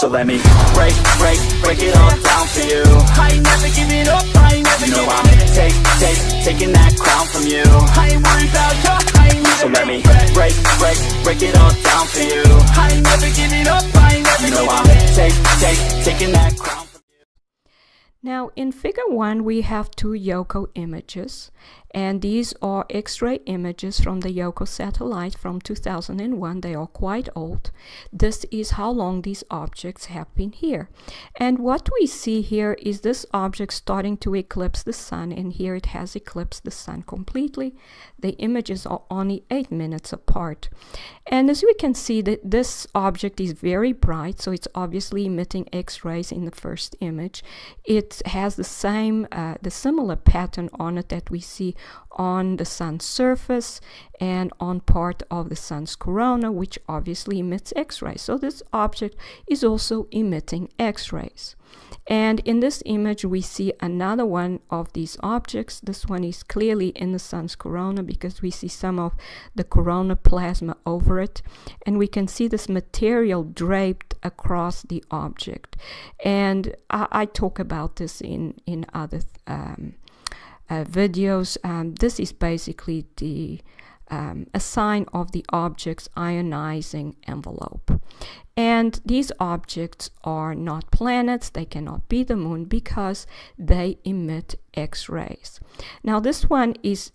So let me break it all down for you. I ain't never giving up, I ain't never You know giving I'm in. taking that crown from you. I ain't worried about you, I ain't So let me break it all down for you. I ain't never giving up, I ain't never You know giving I'm in. taking that crown from you. Now in figure 1 we have two Yoko images, and these are X-ray images from the Yoko satellite from 2001. They are quite old. This is how long these objects have been here. And what we see here is this object starting to eclipse the sun, and here it has eclipsed the sun completely. The images are only 8 minutes apart. And as we can see, that this object is very bright, so it's obviously emitting X-rays in the first image. It has the similar pattern on it that we see on the sun's surface and on part of the sun's corona, which obviously emits X-rays. So this object is also emitting X-rays. And in this image we see another one of these objects. This one is clearly in the sun's corona because we see some of the corona plasma over it, and we can see this material draped across the object. And I talk about this in other videos. This is basically a sign of the object's ionizing envelope. And these objects are not planets, they cannot be the moon because they emit X-rays. Now this one is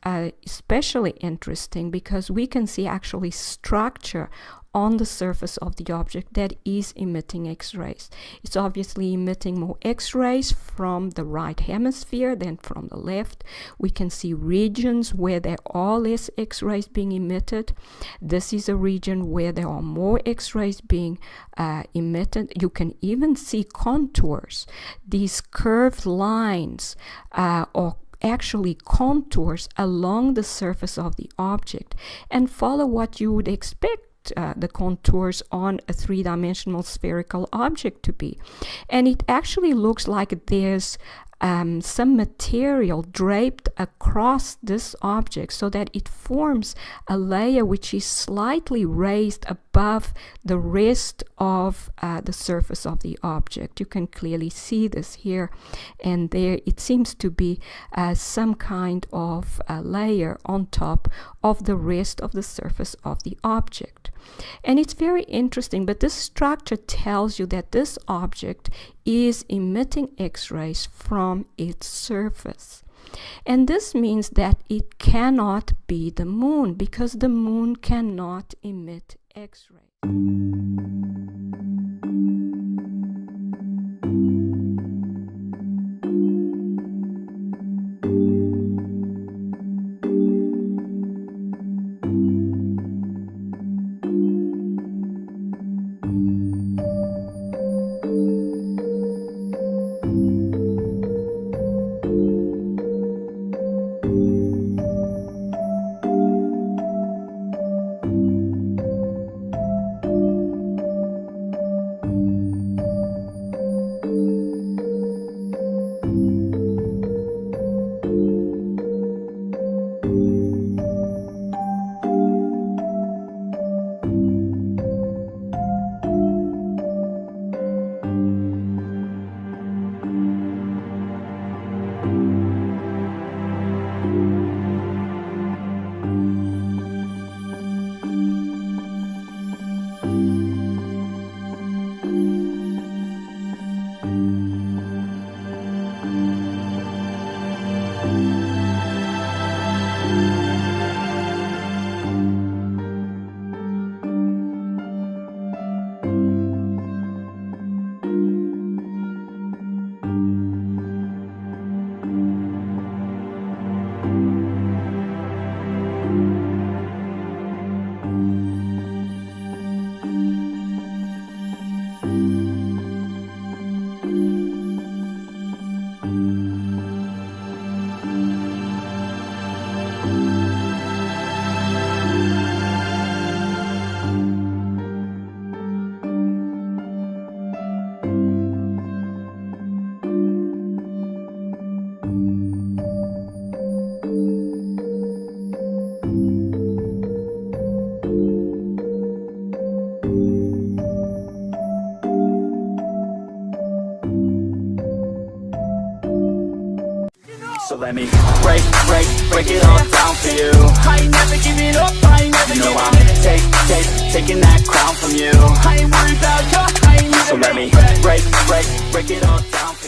especially interesting because we can see actually structure on the surface of the object that is emitting X-rays. It's obviously emitting more X-rays from the right hemisphere than from the left. We can see regions where there are less X-rays being emitted. This is a region where there are more X-rays being emitted. You can even see contours. These curved lines are actually contours along the surface of the object and follow what you would expect the contours on a three-dimensional spherical object to be. And it actually looks like there's some material draped across this object so that it forms a layer which is slightly raised above the rest of the surface of the object. You can clearly see this here and there. It seems to be some kind of layer on top of the rest of the surface of the object. And it's very interesting, but this structure tells you that this object is emitting X-rays from its surface. And this means that it cannot be the moon because the moon cannot emit X-rays. So let me break it all down for you. I ain't never giving up, I ain't never You know giving I'm up. taking that crown from you. I ain't worried about you, I ain't So even let me break it all down.